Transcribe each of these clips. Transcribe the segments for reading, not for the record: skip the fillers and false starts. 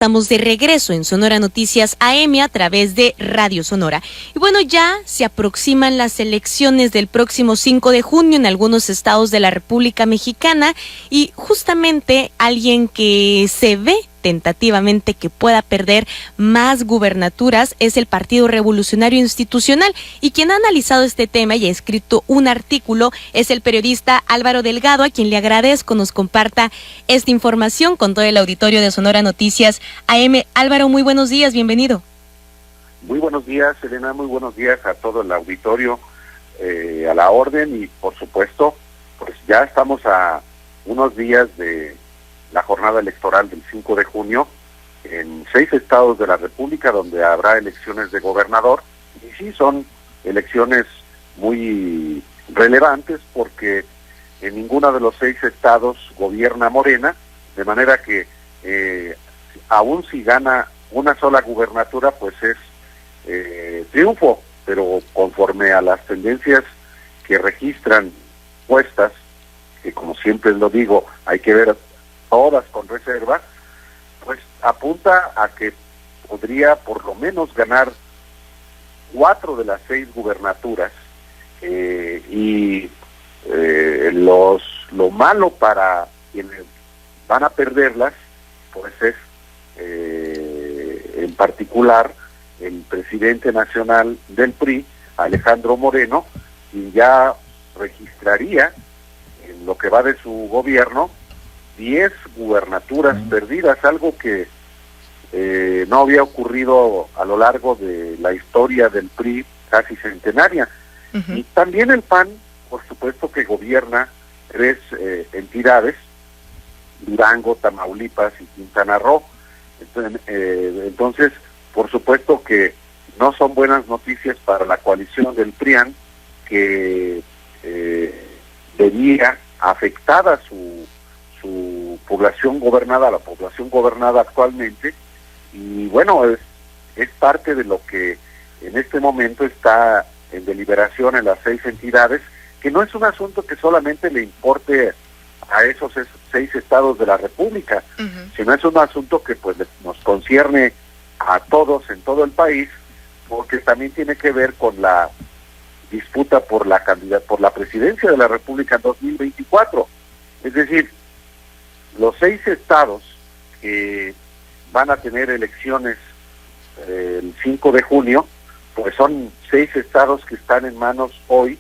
Estamos de regreso en Sonora Noticias AM a través de Radio Sonora. Y bueno, ya se aproximan las elecciones del próximo 5 de junio en algunos estados de la República Mexicana y justamente alguien que se ve tentativamente que pueda perder más gubernaturas es el Partido Revolucionario Institucional, y quien ha analizado este tema y ha escrito un artículo es el periodista Álvaro Delgado, a quien le agradezco nos comparta esta información con todo el auditorio de Sonora Noticias AM. Álvaro, muy buenos días, bienvenido. Muy buenos días, Elena, muy buenos días a todo el auditorio, a la orden, y por supuesto, pues ya estamos a unos días de la jornada electoral del 5 de junio en 6 estados de la República, donde habrá elecciones de gobernador, y sí, son elecciones muy relevantes porque en ninguno de los 6 estados gobierna Morena, de manera que aún si gana una sola gubernatura, pues es triunfo, pero conforme a las tendencias que registran encuestas, que como siempre lo digo, hay que ver todas con reserva, pues apunta a que podría por lo menos ganar 4 de las 6 gubernaturas, y lo malo para quienes van a perderlas, pues es en particular el presidente nacional del PRI, Alejandro Moreno, quien ya registraría en lo que va de su gobierno 10 gubernaturas perdidas, algo que no había ocurrido a lo largo de la historia del PRI casi centenaria. Y también el PAN, por supuesto, que gobierna 3 entidades, Durango, Tamaulipas y Quintana Roo. Entonces, por supuesto que no son buenas noticias para la coalición del PRIAN, que vería afectada su población gobernada, la población gobernada actualmente, y bueno, es parte de lo que en este momento está en deliberación en las 6 entidades, que no es un asunto que solamente le importe a esos 6 estados de la República, sino es un asunto que pues nos concierne a todos en todo el país, porque también tiene que ver con la disputa por la presidencia de la República en 2024. Es decir, los 6 estados que van a tener elecciones el 5 de junio, pues son 6 estados que están en manos hoy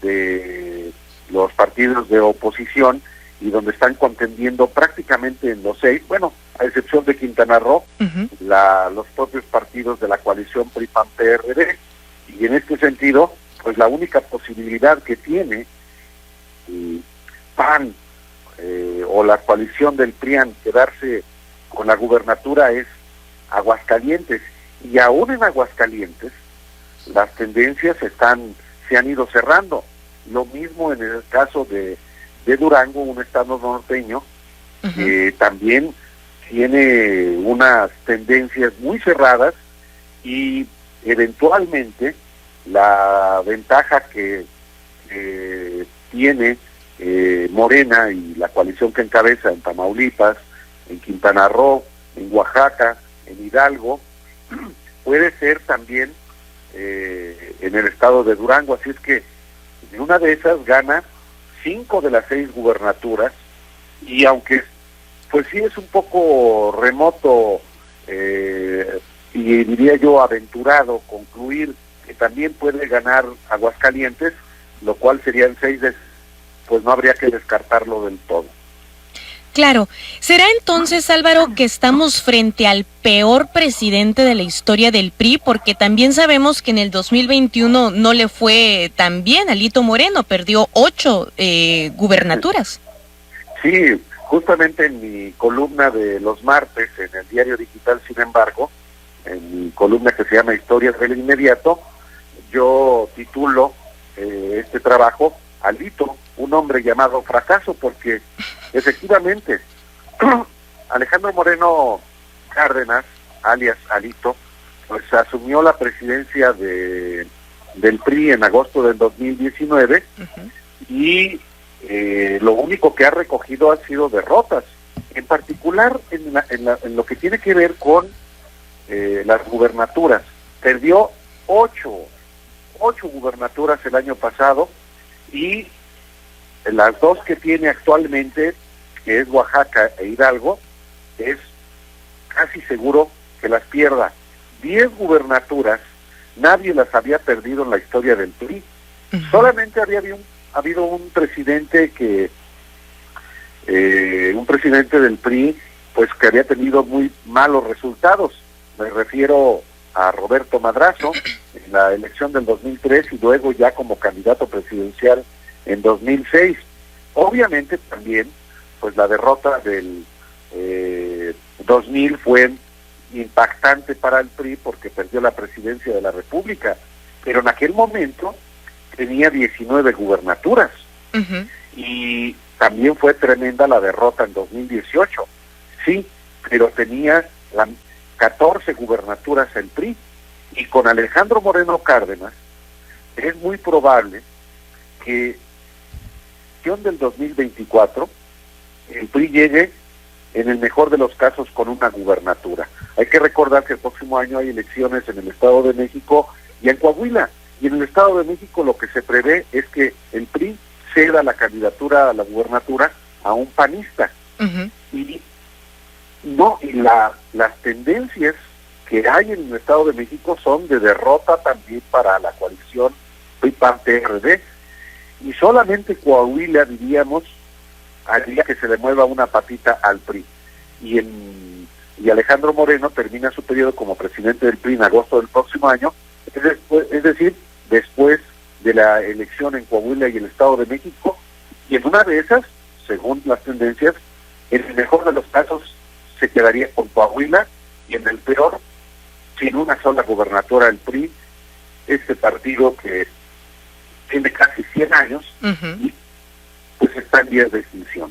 de los partidos de oposición y donde están contendiendo prácticamente en los 6, bueno, a excepción de Quintana Roo, los propios partidos de la coalición PRI-PAN-PRD, y en este sentido, pues la única posibilidad que tiene PAN o la coalición del PRIAN quedarse con la gubernatura es Aguascalientes, y aún en Aguascalientes las tendencias se han ido cerrando. Lo mismo en el caso de Durango, un estado norteño, que también tiene unas tendencias muy cerradas, y eventualmente la ventaja que tiene Morena y la coalición que encabeza en Tamaulipas, en Quintana Roo, en Oaxaca, en Hidalgo, puede ser también en el estado de Durango. Así es que en una de esas gana 5 de las 6 gubernaturas, y aunque pues sí es un poco remoto y diría yo aventurado concluir que también puede ganar Aguascalientes, lo cual serían 6 pues no habría que descartarlo del todo. Claro, ¿será entonces, Álvaro, que estamos frente al peor presidente de la historia del PRI? Porque también sabemos que en el 2021 no le fue tan bien a Alito Moreno, perdió 8 gubernaturas. Sí, justamente en mi columna de los martes en el diario digital, sin embargo, en mi columna que se llama Historias del Inmediato, yo titulo este trabajo Alito, un hombre llamado fracaso, porque efectivamente Alejandro Moreno Cárdenas, alias Alito, pues asumió la presidencia del PRI en agosto del 2019, y lo único que ha recogido ha sido derrotas. en particular en lo que tiene que ver con las gubernaturas. Perdió 8 gubernaturas el año pasado, y las 2 que tiene actualmente, que es Oaxaca e Hidalgo, es casi seguro que las pierda. 10 gubernaturas, nadie las había perdido en la historia del PRI. Solamente había habido un presidente un presidente del PRI, pues que había tenido muy malos resultados. Me refiero a Roberto Madrazo en la elección del 2003 y luego ya como candidato presidencial en 2006. Obviamente también, pues la derrota del 2000 fue impactante para el PRI porque perdió la presidencia de la República, pero en aquel momento tenía 19 gubernaturas. Y también fue tremenda la derrota en 2018, sí, pero tenía 14 gubernaturas el PRI, y con Alejandro Moreno Cárdenas es muy probable que en del 2024 el PRI llegue en el mejor de los casos con una gubernatura. Hay que recordar que el próximo año hay elecciones en el Estado de México y en Coahuila, y en el Estado de México lo que se prevé es que el PRI ceda la candidatura a la gubernatura a un panista. Y las tendencias que hay en el Estado de México son de derrota también para la coalición PRI-PAN-PRD, y solamente Coahuila, diríamos, haría que se le mueva una patita al PRI. Y Alejandro Moreno termina su periodo como presidente del PRI en agosto del próximo año, es decir, después de la elección en Coahuila y el Estado de México, y en una de esas, según las tendencias, en el mejor de los casos se quedaría con Coahuila, y en el peor, sin una sola gobernatura del PRI, este partido que tiene casi 100 años, y pues está en vías de extinción.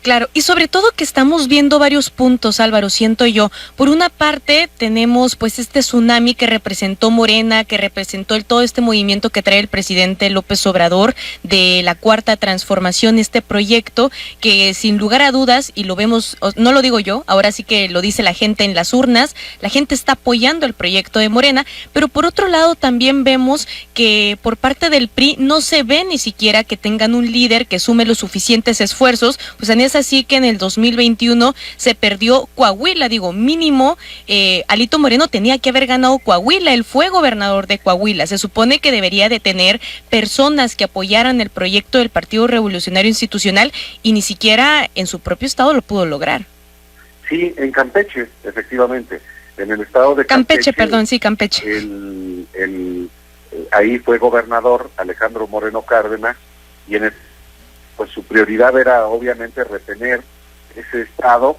Claro, y sobre todo que estamos viendo varios puntos, Álvaro, siento yo. Por una parte, tenemos pues este tsunami que representó Morena, que representó todo este movimiento que trae el presidente López Obrador de la Cuarta Transformación, este proyecto que sin lugar a dudas, y lo vemos, no lo digo yo, ahora sí que lo dice la gente en las urnas, la gente está apoyando el proyecto de Morena, pero por otro lado también vemos que por parte del PRI no se ve ni siquiera que tengan un líder que sume los suficientes esfuerzos, pues en es así que en el 2021 se perdió Coahuila, digo, mínimo, Alito Moreno tenía que haber ganado Coahuila, él fue gobernador de Coahuila, se supone que debería de tener personas que apoyaran el proyecto del Partido Revolucionario Institucional y ni siquiera en su propio estado lo pudo lograr. Sí, en Campeche, efectivamente, en el estado de Campeche, Campeche. Ahí fue gobernador Alejandro Moreno Cárdenas, y pues su prioridad era obviamente retener ese estado,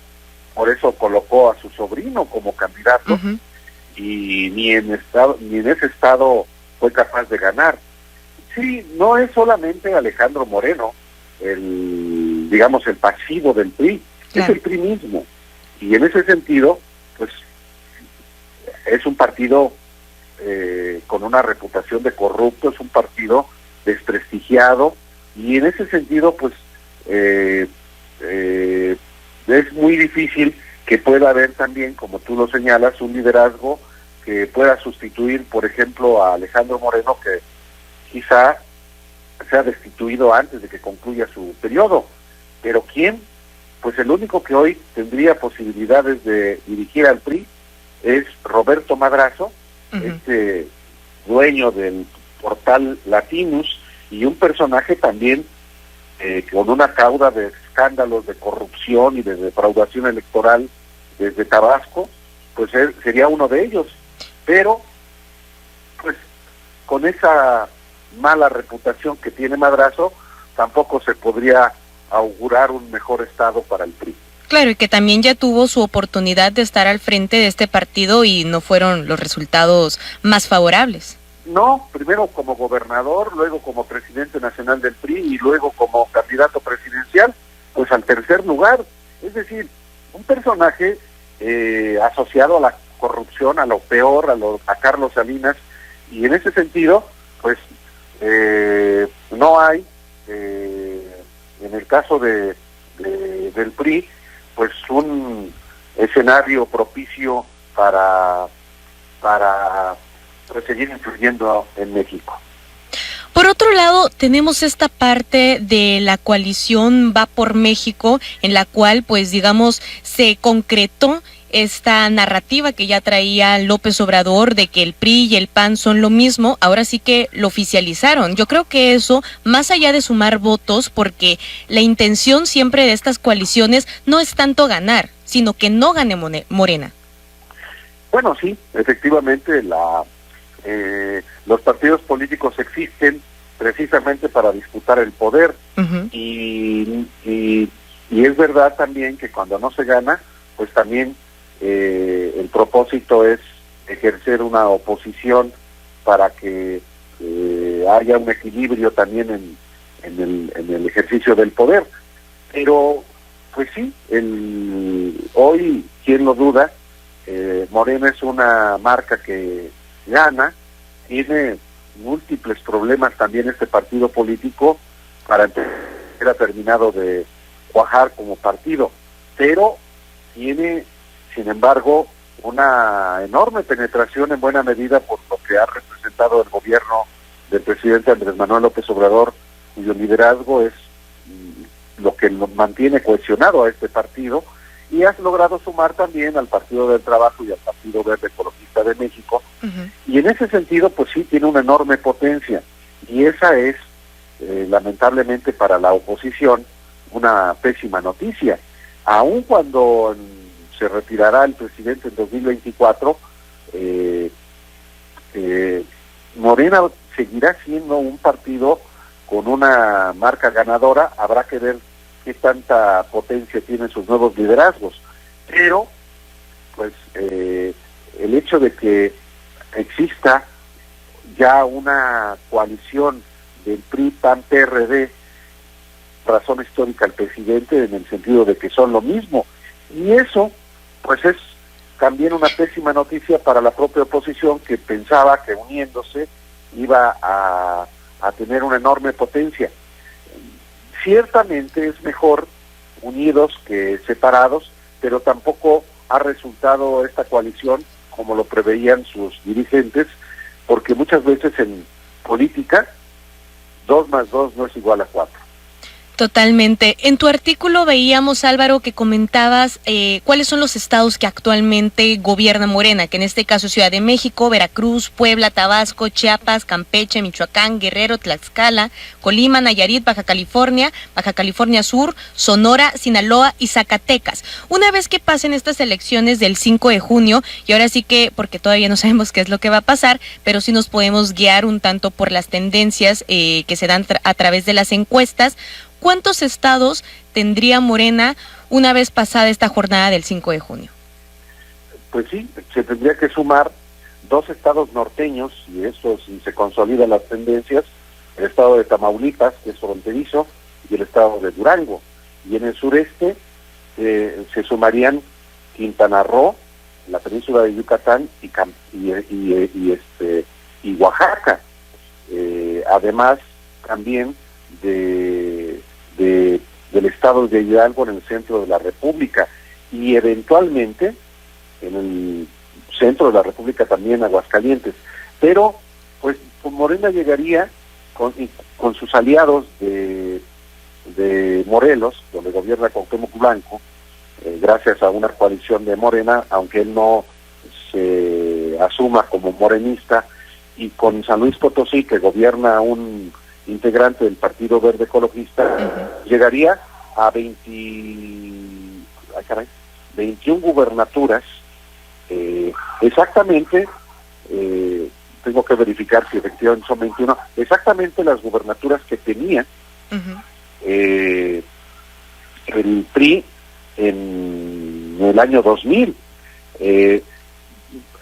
por eso colocó a su sobrino como candidato, y ni en ese estado fue capaz de ganar. Sí, no es solamente Alejandro Moreno el pasivo del PRI, claro. Es el PRI mismo, y en ese sentido pues es un partido con una reputación de corrupto, es un partido desprestigiado, y en ese sentido pues es muy difícil que pueda haber también, como tú lo señalas, un liderazgo que pueda sustituir, por ejemplo, a Alejandro Moreno, que quizá sea destituido antes de que concluya su periodo. Pero ¿quién? Pues el único que hoy tendría posibilidades de dirigir al PRI es Roberto Madrazo, este dueño del portal Latinus, y un personaje también con una cauda de escándalos de corrupción y de defraudación electoral desde Tabasco, pues él sería uno de ellos. Pero, pues, con esa mala reputación que tiene Madrazo, tampoco se podría augurar un mejor estado para el PRI. Claro, y que también ya tuvo su oportunidad de estar al frente de este partido y no fueron los resultados más favorables. No, primero como gobernador, luego como presidente nacional del PRI y luego como candidato presidencial, pues al tercer lugar. Es decir, un personaje asociado a la corrupción, a lo peor, a Carlos Salinas, y en ese sentido, pues no hay, en el caso del PRI, pues un escenario propicio para pues, seguir influyendo en México. Por otro lado, tenemos esta parte de la coalición Va por México, en la cual, pues, digamos, se concretó esta narrativa que ya traía López Obrador de que el PRI y el PAN son lo mismo. Ahora sí que lo oficializaron. Yo creo que eso, más allá de sumar votos, porque la intención siempre de estas coaliciones no es tanto ganar, sino que no gane Morena. Bueno, sí, efectivamente, los partidos políticos existen precisamente para disputar el poder. Uh-huh. y es verdad también que cuando no se gana, pues también el propósito es ejercer una oposición para que haya un equilibrio también en el ejercicio del poder. Pero, pues sí, hoy, ¿quién lo duda? Morena es una marca que gana, tiene múltiples problemas también este partido político para empezar, ha terminado de cuajar como partido, pero tiene, sin embargo, una enorme penetración en buena medida por lo que ha representado el gobierno del presidente Andrés Manuel López Obrador, cuyo liderazgo es lo que mantiene cohesionado a este partido, y has logrado sumar también al Partido del Trabajo y al Partido Verde Ecologista de México. Uh-huh. Y en ese sentido, pues sí, tiene una enorme potencia, y esa es, lamentablemente para la oposición, una pésima noticia. Aun cuando se retirará el presidente en 2024, Morena seguirá siendo un partido con una marca ganadora. Habrá que ver qué tanta potencia tienen sus nuevos liderazgos, pero pues el hecho de que exista ya una coalición del PRI, PAN, PRD, razón histórica al presidente en el sentido de que son lo mismo, y eso pues es también una pésima noticia para la propia oposición, que pensaba que uniéndose iba a tener una enorme potencia. Ciertamente es mejor unidos que separados, pero tampoco ha resultado esta coalición como lo preveían sus dirigentes, porque muchas veces en política 2 más 2 no es igual a 4. Totalmente. En tu artículo veíamos, Álvaro, que comentabas cuáles son los estados que actualmente gobierna Morena, que en este caso Ciudad de México, Veracruz, Puebla, Tabasco, Chiapas, Campeche, Michoacán, Guerrero, Tlaxcala, Colima, Nayarit, Baja California Sur, Sonora, Sinaloa y Zacatecas. Una vez que pasen estas elecciones del 5 de junio, y ahora sí que, porque todavía no sabemos qué es lo que va a pasar, pero sí nos podemos guiar un tanto por las tendencias que se dan a través de las encuestas, ¿cuántos estados tendría Morena una vez pasada esta jornada del 5 de junio? Pues sí, se tendría que sumar 2 estados norteños, y eso si se consolidan las tendencias, el estado de Tamaulipas, que es fronterizo, y el estado de Durango. Y en el sureste se sumarían Quintana Roo, la península de Yucatán y Oaxaca. Además, también del estado de Hidalgo en el centro de la República, y eventualmente en el centro de la República también Aguascalientes. Pero pues Morena llegaría con sus aliados de Morelos, donde gobierna Cuauhtémoc Blanco, gracias a una coalición de Morena, aunque él no se asuma como morenista, y con San Luis Potosí, que gobierna un integrante del Partido Verde Ecologista, llegaría a 21 gubernaturas, exactamente, tengo que verificar si efectivamente son 21, exactamente las gubernaturas que tenía el PRI en el año 2000.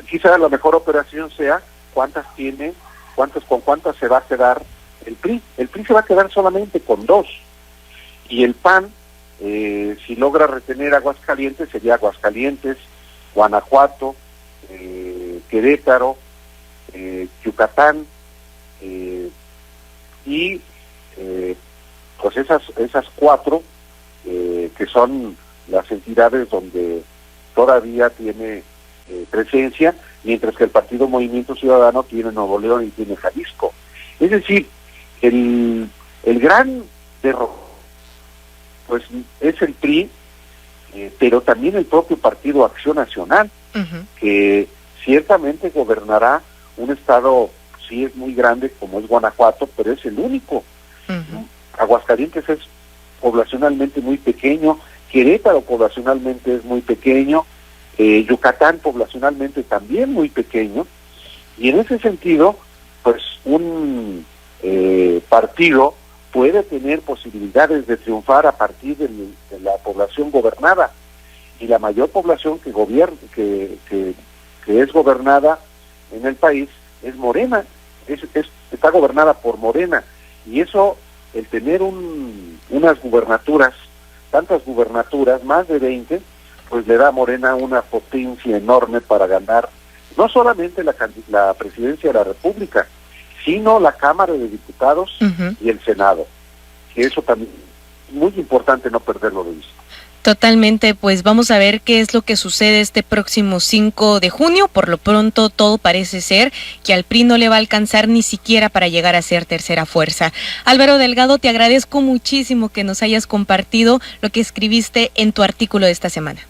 Quizá la mejor operación sea con cuántas se va a quedar el PRI. El PRI se va a quedar solamente con 2, y el PAN, si logra retener Aguascalientes, sería Aguascalientes, Guanajuato, Querétaro, Yucatán, y pues esas 4 que son las entidades donde todavía tiene presencia, mientras que el Partido Movimiento Ciudadano tiene Nuevo León y tiene Jalisco. Es decir, el gran derrotero pues es el PRI, pero también el propio Partido Acción Nacional, que ciertamente gobernará un estado, sí es muy grande como es Guanajuato, pero es el único. Aguascalientes es poblacionalmente muy pequeño, Querétaro poblacionalmente es muy pequeño, Yucatán poblacionalmente también muy pequeño, y en ese sentido, pues un partido puede tener posibilidades de triunfar a partir de la población gobernada, y la mayor población que es gobernada en el país es Morena, está gobernada por Morena, y eso, el tener unas gubernaturas, tantas gubernaturas, más de 20, pues le da a Morena una potencia enorme para ganar no solamente la presidencia de la República, sino la Cámara de Diputados y el Senado, que eso también es muy importante no perderlo de vista. Totalmente, pues vamos a ver qué es lo que sucede este próximo 5 de junio. Por lo pronto, todo parece ser que al PRI no le va a alcanzar ni siquiera para llegar a ser tercera fuerza. Álvaro Delgado, te agradezco muchísimo que nos hayas compartido lo que escribiste en tu artículo de esta semana.